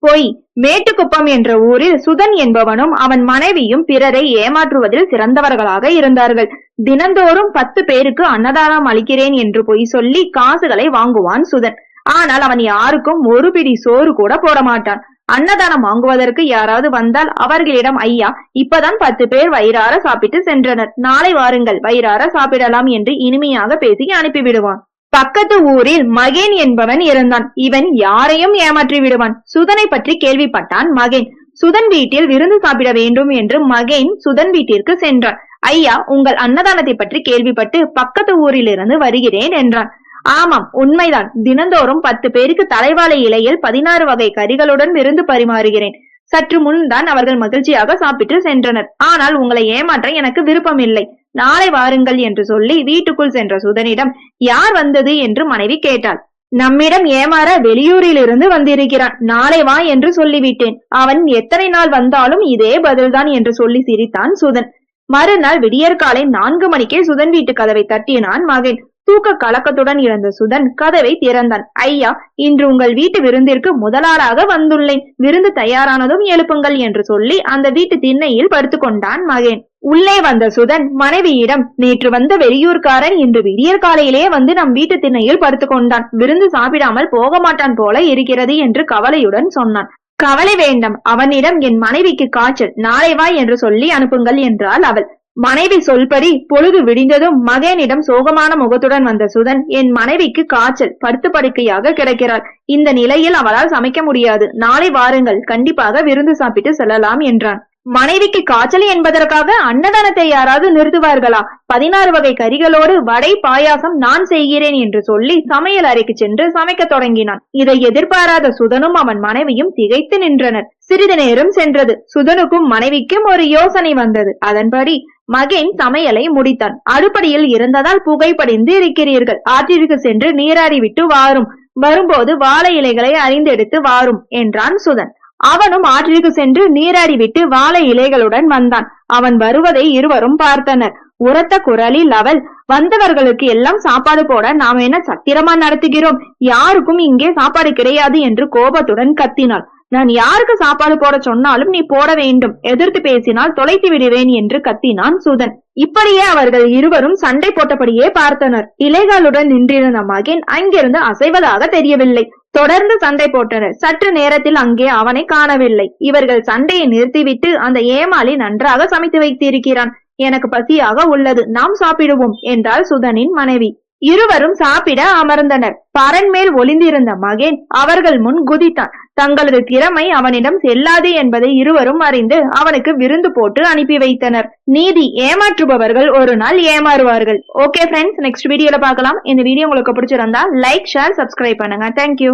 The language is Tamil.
பொய். மேட்டுக்குப்பம் என்ற ஊரில் சுதன் என்பவனும் அவன் மனைவியும் பிறரை ஏமாற்றுவதில் சிறந்தவர்களாக இருந்தார்கள். தினந்தோறும் 10 பேருக்கு அன்னதானம் அளிக்கிறேன் என்று பொய் சொல்லி காசுகளை வாங்குவான் சுதன். ஆனால் அவன் யாருக்கும் ஒரு பிடி சோறு கூட போட மாட்டான். அன்னதானம் வாங்குவதற்கு யாராவது வந்தால் அவர்களிடம், ஐயா, இப்பதான் 10 பேர் வயிறார சாப்பிட்டு சென்றனர், நாளை வாருங்கள், வயிறார சாப்பிடலாம் என்று இனிமையாக பேசி அனுப்பிவிடுவான். பக்கத்து ஊரில் மகேன் என்பவன் இருந்தான். இவன் யாரையும் ஏமாற்றி விடுவான். சுதனை பற்றி கேள்விப்பட்டான் மகேன். சுதன் வீட்டில் விருந்து சாப்பிட வேண்டும் என்று மகேன் சுதன் வீட்டிற்கு சென்றான். ஐயா, உங்கள் அன்னதானத்தை பற்றி கேள்விப்பட்டு பக்கத்து ஊரிலிருந்து வருகிறேன் என்றான். ஆமாம், உண்மைதான். தினந்தோறும் 10 பேருக்கு தலைவாழை இலையில் 16 வகை கறிகளுடன் விருந்து பரிமாறுகிறேன். சற்று முன்தான் அவர்கள் மகிழ்ச்சியாக சாப்பிட்டு சென்றனர். ஆனால் உங்களை ஏமாற்ற எனக்கு விருப்பம் இல்லை. நாளை வாருங்கள் என்று சொல்லி வீட்டுக்குள் சென்ற சுதனிடம், யார் வந்தது என்று மனைவி கேட்டாள். நம்மிடம் ஏமாற வெளியூரில் இருந்து வந்திருக்கிறான், நாளை வா என்று சொல்லிவிட்டேன். அவன் எத்தனை நாள் வந்தாலும் இதே பதில்தான் என்று சொல்லி சிரித்தான் சுதன். மறுநாள் விடியற்காலை 4 மணிக்கே சுதன் வீட்டு கதவை தட்டினான் மகன். தூக்க கலக்கத்துடன் இருந்த சுதன் கதவை திறந்தான். ஐயா, இன்று உங்கள் வீட்டு விருந்திற்கு முதலாளாக வந்துள்ளேன். விருந்து தயாரானதும் எழுப்புங்கள் என்று சொல்லி அந்த வீட்டு திண்ணையில் படுத்துக்கொண்டான் மகன். உள்ளே வந்த சுதன் மனைவியிடம், நேற்று வந்த வெளியூர்காரன் இன்று விடியற் காலையிலே வந்து நம் வீட்டு திண்ணையில் படுத்துக்கொண்டான். விருந்து சாப்பிடாமல் போக மாட்டான் போல இருக்கிறது என்று கவலையுடன் சொன்னான். கவலை வேண்டாம், அவனிடம் என் மனைவிக்கு காய்ச்சல், நாளை வா என்று சொல்லி அனுப்புங்கள் என்றாள் அவள். மனைவி சொல்படி பொழுது விடிந்ததும் மகனிடம் சோகமான முகத்துடன் வந்த சுதன், என் மனைவிக்கு காய்ச்சல், படுத்து படுக்கையாக கிடக்கிறாள். இந்த நிலையில் அவளால் சமைக்க முடியாது. நாளை வாருங்கள், கண்டிப்பாக விருந்து சாப்பிட்டு செல்லலாம் என்றான். மனைவிக்கு காய்ச்சல் என்பதற்காக அன்னதானத்தை யாராவது நிறுத்துவார்களா? 16 வகை கறிகளோடு வடை பாயாசம் நான் செய்கிறேன் என்று சொல்லி சமையல் அறைக்கு சென்று சமைக்க தொடங்கினான். இதை எதிர்பாராத சுதனும் அவன் மனைவியும் திகைத்து நின்றனர். சிறிது நேரம் சென்றது. சுதனுக்கும் மனைவிக்கும் ஒரு யோசனை வந்தது. அதன்படி மகன் சமையலை முடித்தான். அடுப்படியில் இருந்ததால் புகைப்படிந்து இருக்கிறீர்கள், ஆற்றிற்கு சென்று நீராடி விட்டு வாரும், வரும்போது வாழை இலைகளை அறிந்தெடுத்து வாரும் என்றான் சுதன். அவனும் ஆற்றிற்கு சென்று நீராடி விட்டு வாழை இலைகளுடன் வந்தான். அவன் வருவதை இருவரும் பார்த்தனர். உரத்த குரலில் அவள், வந்தவர்களுக்கு எல்லாம் சாப்பாடு போட நாம் என்ன சத்திரமா நடத்துகிறோம்? யாருக்கும் இங்கே சாப்பாடு கிடையாது என்று கோபத்துடன் கத்தினாள். நான் யாருக்கு சாப்பாடு போட சொன்னாலும் நீ போட வேண்டும், எதிர்த்து பேசினால் தொலைத்து விடுவேன் என்று கத்தினான் சுதன். இப்படியே அவர்கள் இருவரும் சண்டை போட்டபடியே பார்த்தனர். இலைகளுடன் நின்றிருந்த மகன் அங்கிருந்து அசைவதாக தெரியவில்லை. தொடர்ந்து சண்டை போட்டனர். சற்று நேரத்தில் அங்கே அவனை காணவில்லை. இவர்கள் சண்டையை நிறுத்திவிட்டு, அந்த ஏமாளி நன்றாக சமைத்து வைத்திருக்கிறான், எனக்கு பசியாக உள்ளது, நாம் சாப்பிடுவோம் என்றாள் சுதனின் மனைவி. இருவரும் சாப்பிட அமர்ந்தனர். பரன் மேல் ஒளிந்திருந்த மகன் அவர்கள் முன் குதித்தான். தங்களது திறமை அவனிடம் செல்லாது என்பதை இருவரும் அறிந்து அவனுக்கு விருந்து போட்டு அனுப்பி வைத்தனர். நீதி, ஏமாற்றுபவர்கள் ஒரு நாள் ஏமாறுவார்கள். ஓகே ஃப்ரெண்ட்ஸ், நெக்ஸ்ட் வீடியோல பார்க்கலாம். இந்த வீடியோ உங்களுக்கு பிடிச்சிருந்தா லைக், ஷேர், சப்ஸ்கிரைப் பண்ணுங்க. தேங்க்யூ.